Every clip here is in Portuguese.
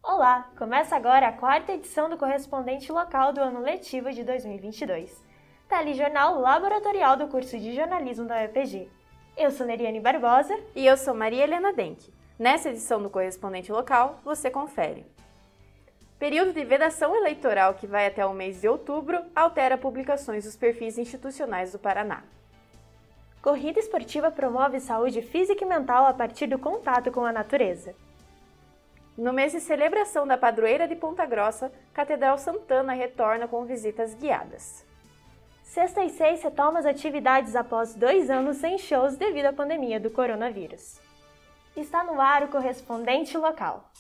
Olá! Começa agora a quarta edição do Correspondente Local do ano letivo de 2022. Telejornal Laboratorial do curso de Jornalismo da UEPG. Eu sou Neriane Barbosa. E eu sou Maria Helena Denk. Nessa edição do Correspondente Local, você confere. Período de vedação eleitoral que vai até o mês de outubro altera publicações dos perfis institucionais do Paraná. Corrida esportiva promove saúde física e mental a partir do contato com a natureza. No mês de celebração da padroeira de Ponta Grossa, Catedral Santana retorna com visitas guiadas. Sexta e 6 retoma as atividades após 2 anos sem shows devido à pandemia do coronavírus. Está no ar o Correspondente Local.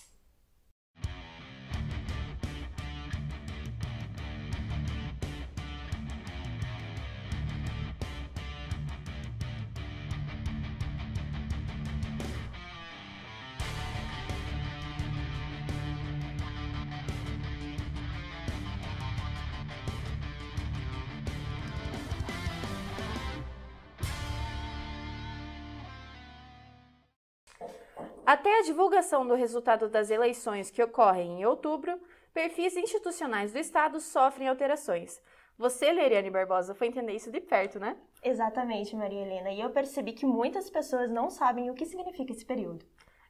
Até a divulgação do resultado das eleições que ocorrem em outubro, perfis institucionais do Estado sofrem alterações. Você, Neriane Barbosa, foi entender isso de perto, né? Exatamente, Maria Helena, e eu percebi que muitas pessoas não sabem o que significa esse período.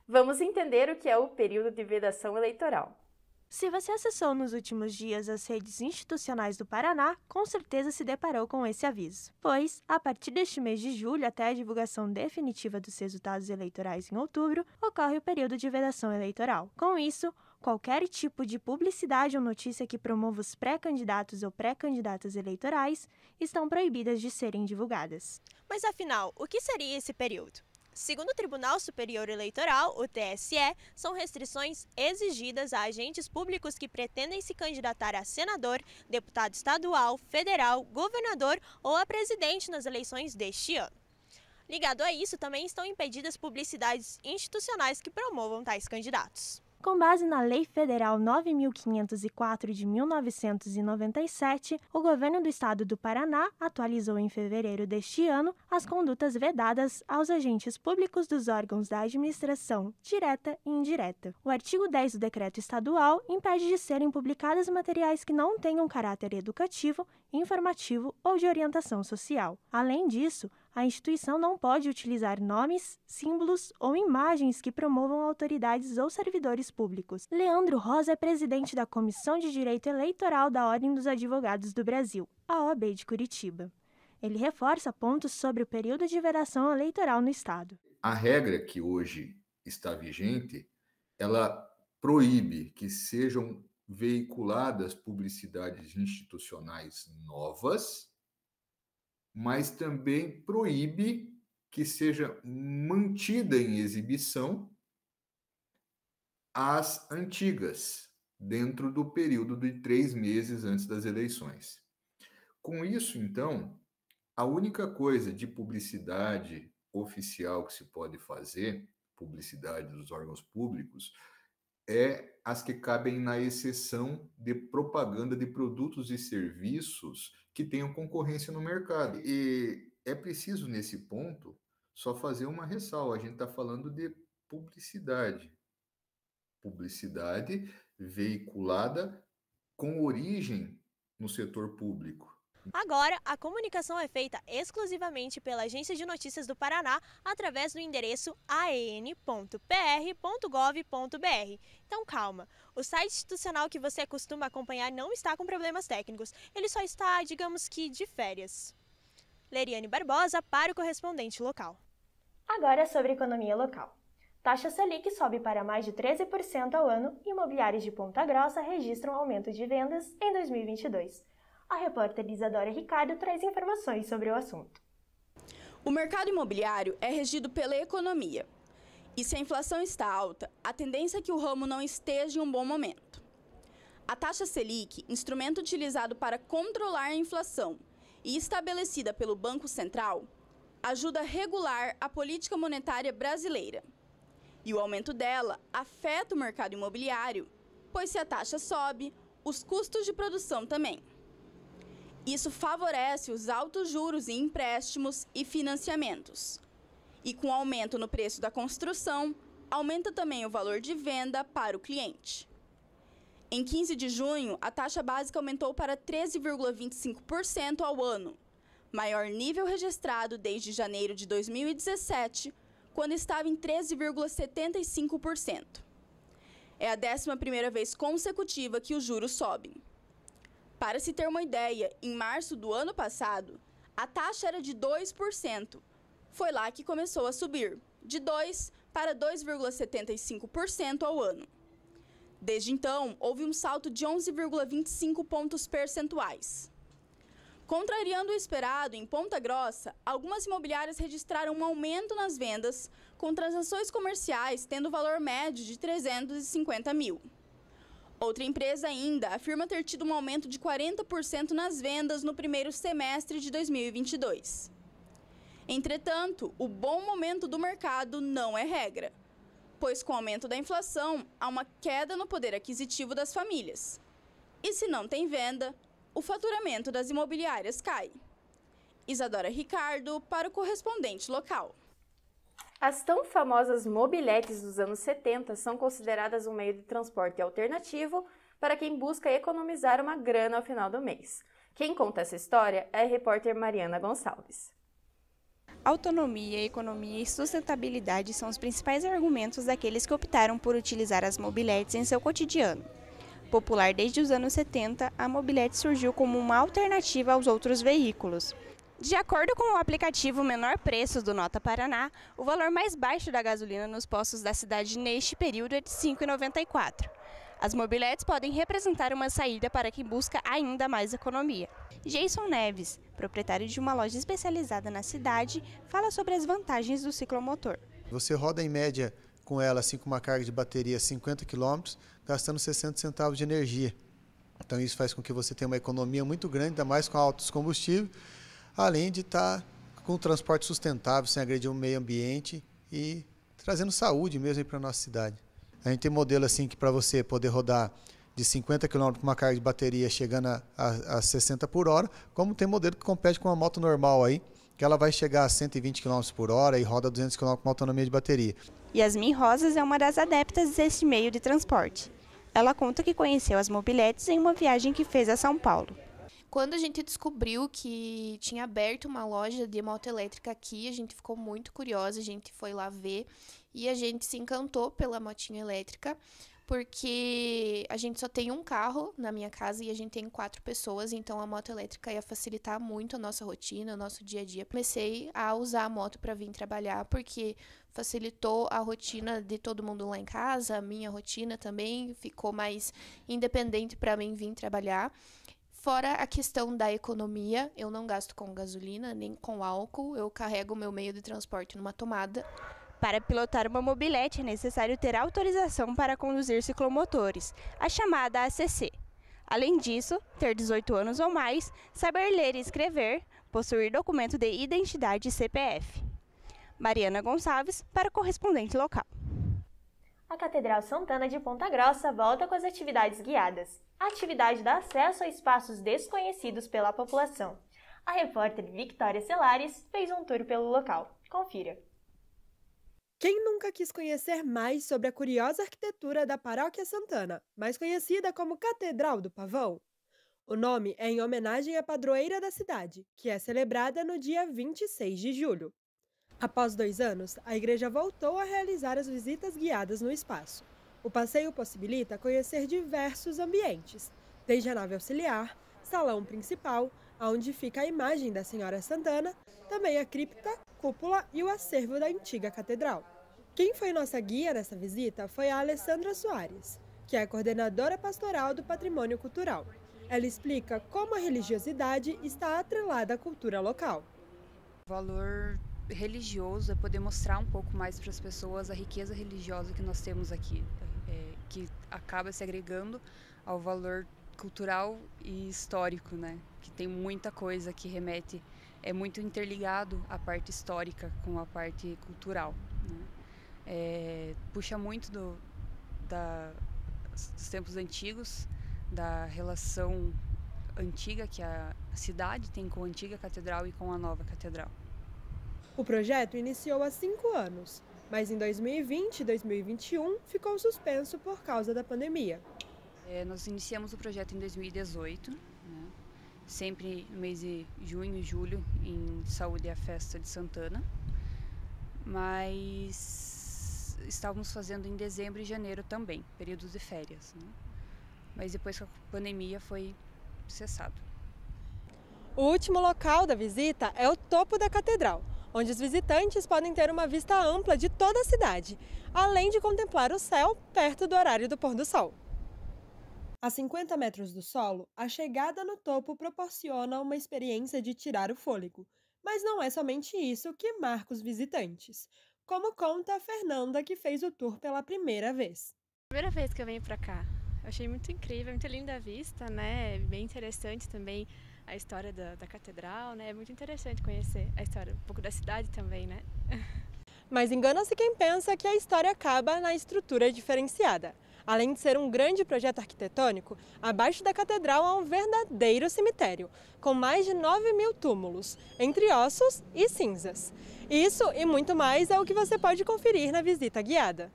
Vamos entender o que é o período de vedação eleitoral. Se você acessou nos últimos dias as redes institucionais do Paraná, com certeza se deparou com esse aviso. Pois, a partir deste mês de julho até a divulgação definitiva dos resultados eleitorais em outubro, ocorre o período de vedação eleitoral. Com isso, qualquer tipo de publicidade ou notícia que promova os pré-candidatos ou pré-candidatas eleitorais estão proibidas de serem divulgadas. Mas afinal, o que seria esse período? Segundo o Tribunal Superior Eleitoral, o TSE, são restrições exigidas a agentes públicos que pretendem se candidatar a senador, deputado estadual, federal, governador ou a presidente nas eleições deste ano. Ligado a isso, também estão impedidas publicidades institucionais que promovam tais candidatos. Com base na Lei Federal 9.504 de 1997, o governo do estado do Paraná atualizou em fevereiro deste ano as condutas vedadas aos agentes públicos dos órgãos da administração direta e indireta. O artigo 10 do decreto estadual impede de serem publicados materiais que não tenham caráter educativo, informativo ou de orientação social. Além disso, a instituição não pode utilizar nomes, símbolos ou imagens que promovam autoridades ou servidores públicos. Leandro Rosa é presidente da Comissão de Direito Eleitoral da Ordem dos Advogados do Brasil, a OAB de Curitiba. Ele reforça pontos sobre o período de vedação eleitoral no Estado. A regra que hoje está vigente, ela proíbe que sejam veiculadas publicidades institucionais novas, mas também proíbe que seja mantida em exibição as antigas, dentro do período de 3 meses antes das eleições. Com isso, então, a única coisa de publicidade oficial que se pode fazer, publicidade dos órgãos públicos, é as que cabem na exceção de propaganda de produtos e serviços que tenham concorrência no mercado. E é preciso, nesse ponto, só fazer uma ressalva. A gente está falando de publicidade. Publicidade veiculada com origem no setor público. Agora, a comunicação é feita exclusivamente pela Agência de Notícias do Paraná através do endereço aen.pr.gov.br. Então calma, o site institucional que você costuma acompanhar não está com problemas técnicos, ele só está, digamos que, de férias. Neriane Barbosa para o Correspondente Local. Agora é sobre economia local. Taxa Selic sobe para mais de 13% ao ano e imobiliários de Ponta Grossa registram aumento de vendas em 2022. A repórter Isadora Ricardo traz informações sobre o assunto. O mercado imobiliário é regido pela economia. E se a inflação está alta, a tendência é que o ramo não esteja em um bom momento. A taxa Selic, instrumento utilizado para controlar a inflação e estabelecida pelo Banco Central, ajuda a regular a política monetária brasileira. E o aumento dela afeta o mercado imobiliário, pois se a taxa sobe, os custos de produção também. Isso favorece os altos juros em empréstimos e financiamentos. E com o aumento no preço da construção, aumenta também o valor de venda para o cliente. Em 15 de junho, a taxa básica aumentou para 13,25% ao ano, maior nível registrado desde janeiro de 2017, quando estava em 13,75%. É a 11ª vez consecutiva que os juros sobem. Para se ter uma ideia, em março do ano passado, a taxa era de 2%. Foi lá que começou a subir, de 2% para 2,75% ao ano. Desde então, houve um salto de 11,25 pontos percentuais. Contrariando o esperado, em Ponta Grossa, algumas imobiliárias registraram um aumento nas vendas, com transações comerciais tendo valor médio de 350 mil. Outra empresa ainda afirma ter tido um aumento de 40% nas vendas no primeiro semestre de 2022. Entretanto, o bom momento do mercado não é regra, pois com o aumento da inflação, há uma queda no poder aquisitivo das famílias. E se não tem venda, o faturamento das imobiliárias cai. Isadora Ricardo, para o correspondente local. As tão famosas mobiletes dos anos 70 são consideradas um meio de transporte alternativo para quem busca economizar uma grana ao final do mês. Quem conta essa história é a repórter Mariana Gonçalves. Autonomia, economia e sustentabilidade são os principais argumentos daqueles que optaram por utilizar as mobiletes em seu cotidiano. Popular desde os anos 70, a mobilete surgiu como uma alternativa aos outros veículos. De acordo com o aplicativo Menor Preços do Nota Paraná, o valor mais baixo da gasolina nos postos da cidade neste período é de R$ 5,94. As mobiletes podem representar uma saída para quem busca ainda mais economia. Jason Neves, proprietário de uma loja especializada na cidade, fala sobre as vantagens do ciclomotor. Você roda em média com ela, assim com uma carga de bateria 50 km, gastando 60 centavos de energia. Então isso faz com que você tenha uma economia muito grande, ainda mais com altos combustíveis, além de estar com um transporte sustentável, sem agredir o meio ambiente e trazendo saúde mesmo para a nossa cidade. A gente tem modelo assim que para você poder rodar de 50 km com uma carga de bateria chegando a 60 por hora, como tem modelo que compete com uma moto normal aí, que ela vai chegar a 120 km por hora e roda 200 km com uma autonomia de bateria. Yasmin Rosas é uma das adeptas desse meio de transporte. Ela conta que conheceu as mobiletes em uma viagem que fez a São Paulo. Quando a gente descobriu que tinha aberto uma loja de moto elétrica aqui, a gente ficou muito curiosa, a gente foi lá ver e a gente se encantou pela motinha elétrica, porque a gente só tem um carro na minha casa e a gente tem 4 pessoas, então a moto elétrica ia facilitar muito a nossa rotina, o nosso dia a dia. Comecei a usar a moto para vir trabalhar, porque facilitou a rotina de todo mundo lá em casa, a minha rotina também ficou mais independente para mim vir trabalhar. Fora a questão da economia, eu não gasto com gasolina nem com álcool, eu carrego o meu meio de transporte numa tomada. Para pilotar uma mobilete é necessário ter autorização para conduzir ciclomotores, a chamada ACC. Além disso, ter 18 anos ou mais, saber ler e escrever, possuir documento de identidade e CPF. Mariana Gonçalves, para o correspondente local. A Catedral Santana de Ponta Grossa volta com as atividades guiadas. A atividade dá acesso a espaços desconhecidos pela população. A repórter Victoria Celares fez um tour pelo local. Confira. Quem nunca quis conhecer mais sobre a curiosa arquitetura da Paróquia Santana, mais conhecida como Catedral do Pavão? O nome é em homenagem à padroeira da cidade, que é celebrada no dia 26 de julho. Após 2 anos, a igreja voltou a realizar as visitas guiadas no espaço. O passeio possibilita conhecer diversos ambientes, desde a nave auxiliar, salão principal, onde fica a imagem da Senhora Santana, também a cripta, cúpula e o acervo da antiga catedral. Quem foi nossa guia nessa visita foi a Alessandra Soares, que é a coordenadora pastoral do Patrimônio Cultural. Ela explica como a religiosidade está atrelada à cultura local. O valor religioso é poder mostrar um pouco mais para as pessoas a riqueza religiosa que nós temos aqui, que acaba se agregando ao valor cultural e histórico, né? Que tem muita coisa que remete, é muito interligado a parte histórica com a parte cultural, né? Puxa muito dos tempos antigos, da relação antiga que a cidade tem com a antiga catedral e com a nova catedral. O projeto iniciou há 5 anos, mas em 2020 e 2021 ficou suspenso por causa da pandemia. Nós iniciamos o projeto em 2018, né? Sempre no mês de junho e julho, em Saúde e a Festa de Santana, mas estávamos fazendo em dezembro e janeiro também, períodos de férias, né? Mas depois que a pandemia foi cessado. O último local da visita é o topo da catedral, onde os visitantes podem ter uma vista ampla de toda a cidade, além de contemplar o céu perto do horário do pôr do sol. A 50 metros do solo, a chegada no topo proporciona uma experiência de tirar o fôlego. Mas não é somente isso que marca os visitantes, como conta a Fernanda, que fez o tour pela primeira vez. Primeira vez que eu venho para cá. Eu achei muito incrível, muito linda a vista, né? Bem interessante também a história da catedral, né? É muito interessante conhecer a história, um pouco da cidade também, né? Mas engana-se quem pensa que a história acaba na estrutura diferenciada. Além de ser um grande projeto arquitetônico, abaixo da catedral há um verdadeiro cemitério, com mais de 9.000 túmulos, entre ossos e cinzas. Isso e muito mais é o que você pode conferir na visita guiada.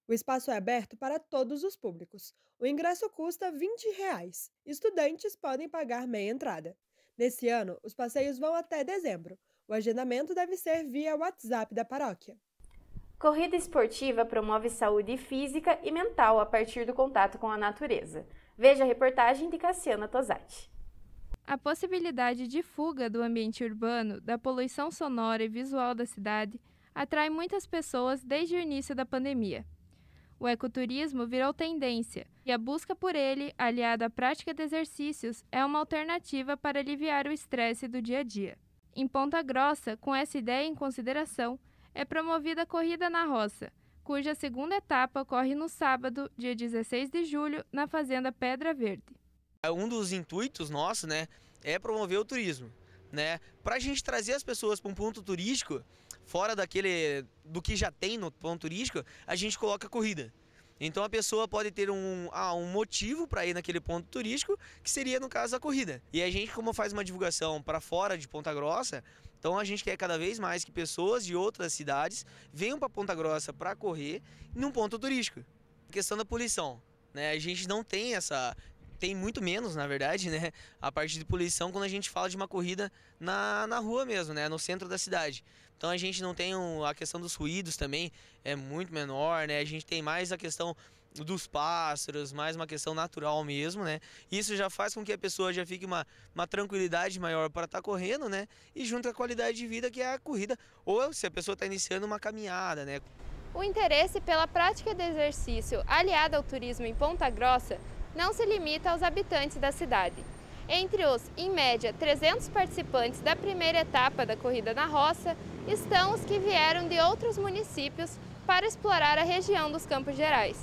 O espaço é aberto para todos os públicos. O ingresso custa R$ 20. Estudantes podem pagar meia entrada. Nesse ano, os passeios vão até dezembro. O agendamento deve ser via WhatsApp da paróquia. Corrida esportiva promove saúde física e mental a partir do contato com a natureza. Veja a reportagem de Cassiana Tosati. A possibilidade de fuga do ambiente urbano, da poluição sonora e visual da cidade, atrai muitas pessoas desde o início da pandemia. O ecoturismo virou tendência, e a busca por ele, aliada à prática de exercícios, é uma alternativa para aliviar o estresse do dia a dia. Em Ponta Grossa, com essa ideia em consideração, é promovida a Corrida na Roça, cuja segunda etapa ocorre no sábado, dia 16 de julho, na Fazenda Pedra Verde. Um dos intuitos nossos, né, é promover o turismo, né? Para a gente trazer as pessoas para um ponto turístico, fora do que já tem no ponto turístico, a gente coloca a corrida. Então a pessoa pode ter um motivo para ir naquele ponto turístico, que seria no caso a corrida. E a gente, como faz uma divulgação para fora de Ponta Grossa, então a gente quer cada vez mais que pessoas de outras cidades venham para Ponta Grossa para correr num ponto turístico. A questão da poluição, né? A gente não tem tem muito menos, na verdade, né, a parte de poluição quando a gente fala de uma corrida na rua mesmo, né, no centro da cidade. Então a gente não tem a questão dos ruídos também, é muito menor, né, a gente tem mais a questão dos pássaros, mais uma questão natural mesmo, né, isso já faz com que a pessoa já fique uma tranquilidade maior para estar correndo, né, e junto com a qualidade de vida que é a corrida, ou se a pessoa está iniciando uma caminhada, né. O interesse pela prática de exercício aliado ao turismo em Ponta Grossa não se limita aos habitantes da cidade. Entre os, em média, 300 participantes da primeira etapa da Corrida na Roça, estão os que vieram de outros municípios para explorar a região dos Campos Gerais.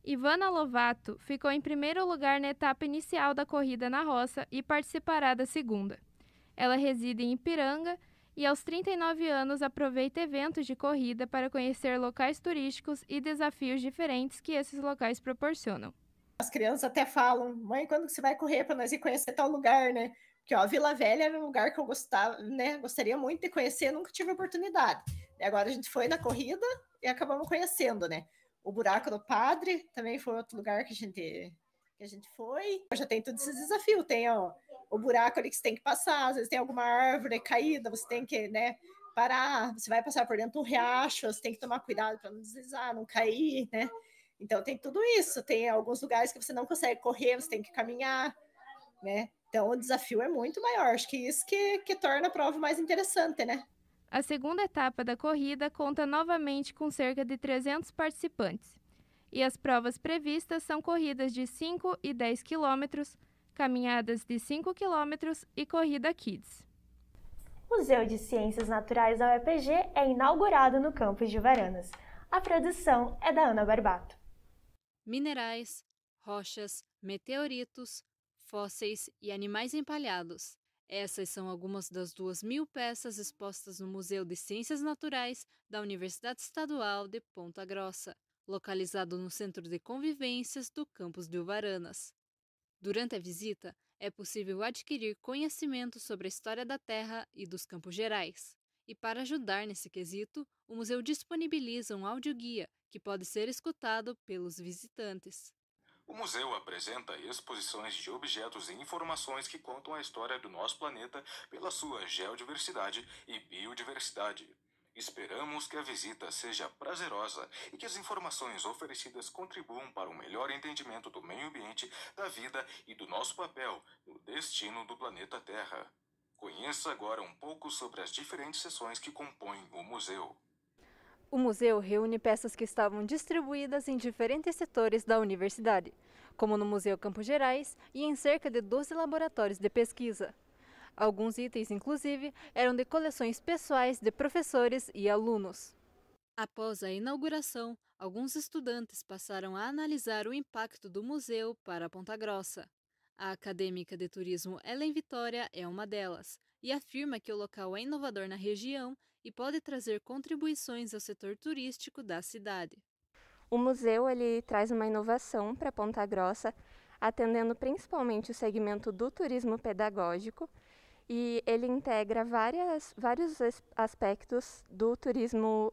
Ivana Lovato ficou em primeiro lugar na etapa inicial da Corrida na Roça e participará da segunda. Ela reside em Ipiranga e aos 39 anos aproveita eventos de corrida para conhecer locais turísticos e desafios diferentes que esses locais proporcionam. As crianças até falam, mãe, quando você vai correr para nós ir conhecer tal lugar, né? Porque, ó, Vila Velha era um lugar que eu gostava, né? Gostaria muito de conhecer, nunca tive oportunidade. E agora a gente foi na corrida e acabamos conhecendo, né? O Buraco do Padre também foi outro lugar que a gente foi. Já tem todos esses desafios, tem o buraco ali que você tem que passar, às vezes tem alguma árvore caída, você tem que, né, parar, você vai passar por dentro de um riacho, você tem que tomar cuidado para não deslizar, não cair, né? Então tem tudo isso, tem alguns lugares que você não consegue correr, você tem que caminhar, né? Então o desafio é muito maior, acho que isso que torna a prova mais interessante, né? A segunda etapa da corrida conta novamente com cerca de 300 participantes. E as provas previstas são corridas de 5 e 10 quilômetros, caminhadas de 5 quilômetros e corrida kids. O Museu de Ciências Naturais da UEPG é inaugurado no campus de Varanas. A produção é da Ana Barbato. Minerais, rochas, meteoritos, fósseis e animais empalhados. Essas são algumas das 2.000 peças expostas no Museu de Ciências Naturais da Universidade Estadual de Ponta Grossa, localizado no Centro de Convivências do campus de Varanas. Durante a visita, é possível adquirir conhecimento sobre a história da Terra e dos Campos Gerais. E para ajudar nesse quesito, o museu disponibiliza um audioguia que pode ser escutado pelos visitantes. O museu apresenta exposições de objetos e informações que contam a história do nosso planeta pela sua geodiversidade e biodiversidade. Esperamos que a visita seja prazerosa e que as informações oferecidas contribuam para um melhor entendimento do meio ambiente, da vida e do nosso papel no destino do planeta Terra. Conheça agora um pouco sobre as diferentes seções que compõem o museu. O museu reúne peças que estavam distribuídas em diferentes setores da universidade, como no Museu Campos Gerais e em cerca de 12 laboratórios de pesquisa. Alguns itens, inclusive, eram de coleções pessoais de professores e alunos. Após a inauguração, alguns estudantes passaram a analisar o impacto do museu para Ponta Grossa. A acadêmica de turismo Ellen Vitória é uma delas e afirma que o local é inovador na região e pode trazer contribuições ao setor turístico da cidade. O museu ele traz uma inovação para Ponta Grossa, atendendo principalmente o segmento do turismo pedagógico, e ele integra vários aspectos do turismo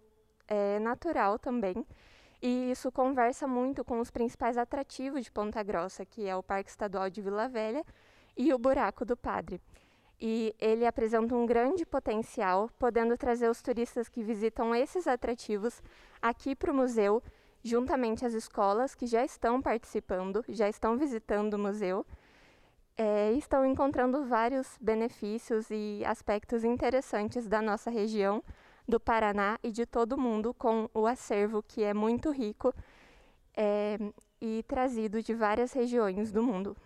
natural também, e isso conversa muito com os principais atrativos de Ponta Grossa, que é o Parque Estadual de Vila Velha e o Buraco do Padre. E ele apresenta um grande potencial, podendo trazer os turistas que visitam esses atrativos aqui para o museu, juntamente às escolas que já estão participando, já estão visitando o museu, estão encontrando vários benefícios e aspectos interessantes da nossa região, do Paraná e de todo o mundo, com o acervo que é muito rico e trazido de várias regiões do mundo.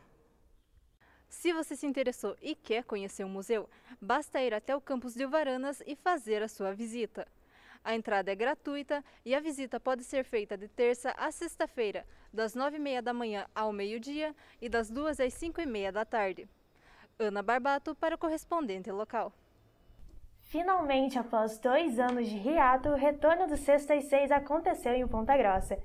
Se você se interessou e quer conhecer o museu, basta ir até o campus de Varanas e fazer a sua visita. A entrada é gratuita e a visita pode ser feita de terça a sexta-feira, das 9h30 da manhã ao meio-dia e das 2 às 5h30 da tarde. Ana Barbato para o correspondente local. Finalmente, após 2 anos de hiato, o retorno do Sexta às 6 aconteceu em Ponta Grossa.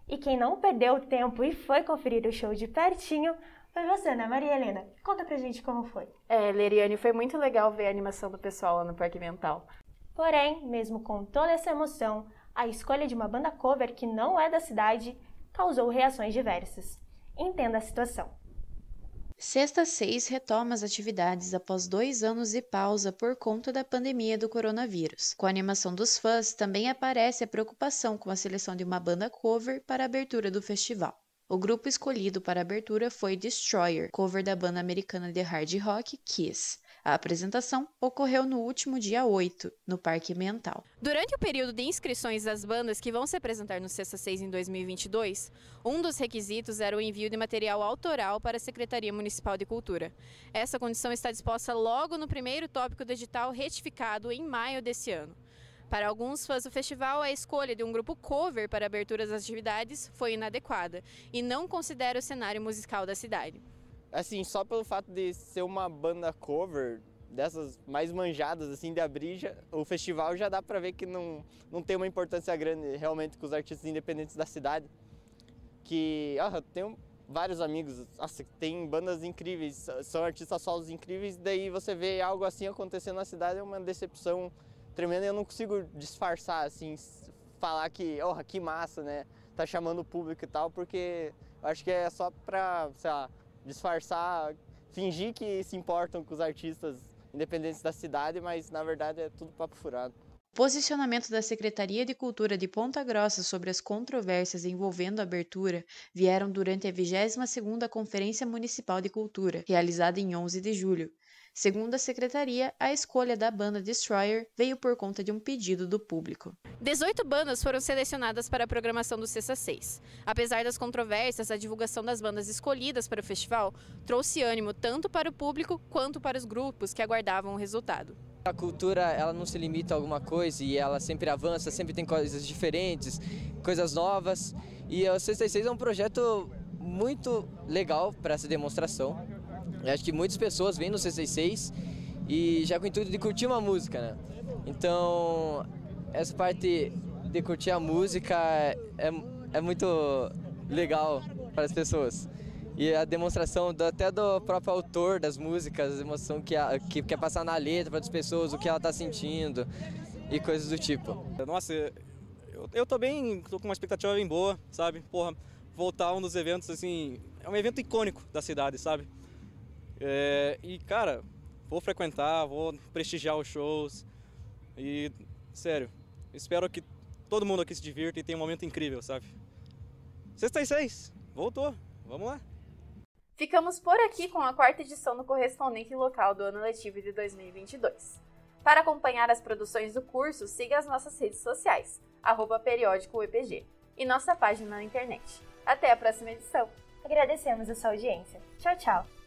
E quem não perdeu tempo e foi conferir o show de pertinho foi você, né, Maria Helena? Conta pra gente como foi. Leriane, foi muito legal ver a animação do pessoal lá no Parque Mental. Porém, mesmo com toda essa emoção, a escolha de uma banda cover que não é da cidade causou reações diversas. Entenda a situação. Sexta às 6 retoma as atividades após 2 anos de pausa por conta da pandemia do coronavírus. Com a animação dos fãs, também aparece a preocupação com a seleção de uma banda cover para a abertura do festival. O grupo escolhido para a abertura foi Destroyer, cover da banda americana de hard rock Kiss. A apresentação ocorreu no último dia 8, no Parque Mental. Durante o período de inscrições das bandas que vão se apresentar no Sexta 6 em 2022, um dos requisitos era o envio de material autoral para a Secretaria Municipal de Cultura. Essa condição está disposta logo no primeiro tópico do edital retificado em maio desse ano. Para alguns fãs do festival, a escolha de um grupo cover para a abertura das atividades foi inadequada e não considera o cenário musical da cidade. Assim, só pelo fato de ser uma banda cover, dessas mais manjadas, assim, de abrir, o festival já dá pra ver que não tem uma importância grande realmente com os artistas independentes da cidade. Que, eu tenho vários amigos, tem bandas incríveis, são artistas solos incríveis, daí você vê algo assim acontecendo na cidade, é uma decepção tremenda e eu não consigo disfarçar, assim, falar que, que massa, né, tá chamando o público e tal, porque eu acho que é só pra, sei lá, disfarçar, fingir que se importam com os artistas independentes da cidade, mas na verdade é tudo papo furado. O posicionamento da Secretaria de Cultura de Ponta Grossa sobre as controvérsias envolvendo a abertura vieram durante a 22ª Conferência Municipal de Cultura, realizada em 11 de julho. Segundo a Secretaria, a escolha da banda Destroyer veio por conta de um pedido do público. 18 bandas foram selecionadas para a programação do Sexta 6. Apesar das controvérsias, a divulgação das bandas escolhidas para o festival trouxe ânimo tanto para o público quanto para os grupos que aguardavam o resultado. A cultura, ela não se limita a alguma coisa e ela sempre avança, sempre tem coisas diferentes, coisas novas. E o Sexta 6 é um projeto muito legal para essa demonstração. Eu acho que muitas pessoas vêm no C66 e já com o intuito de curtir uma música, né? Então, essa parte de curtir a música é muito legal para as pessoas. E a demonstração até do próprio autor das músicas, a emoção que quer passar na letra para as pessoas, o que ela está sentindo e coisas do tipo. Nossa, eu tô com uma expectativa bem boa, sabe? Porra, voltar a um dos eventos, assim, é um evento icônico da cidade, sabe? E, cara, vou frequentar, vou prestigiar os shows e, sério, espero que todo mundo aqui se divirta e tenha um momento incrível, sabe? Sexta e 6, voltou, vamos lá! Ficamos por aqui com a 4ª edição do Correspondente Local do ano letivo de 2022. Para acompanhar as produções do curso, siga as nossas redes sociais, @periódico-UEPG, e nossa página na internet. Até a próxima edição. Agradecemos a sua audiência. Tchau, tchau!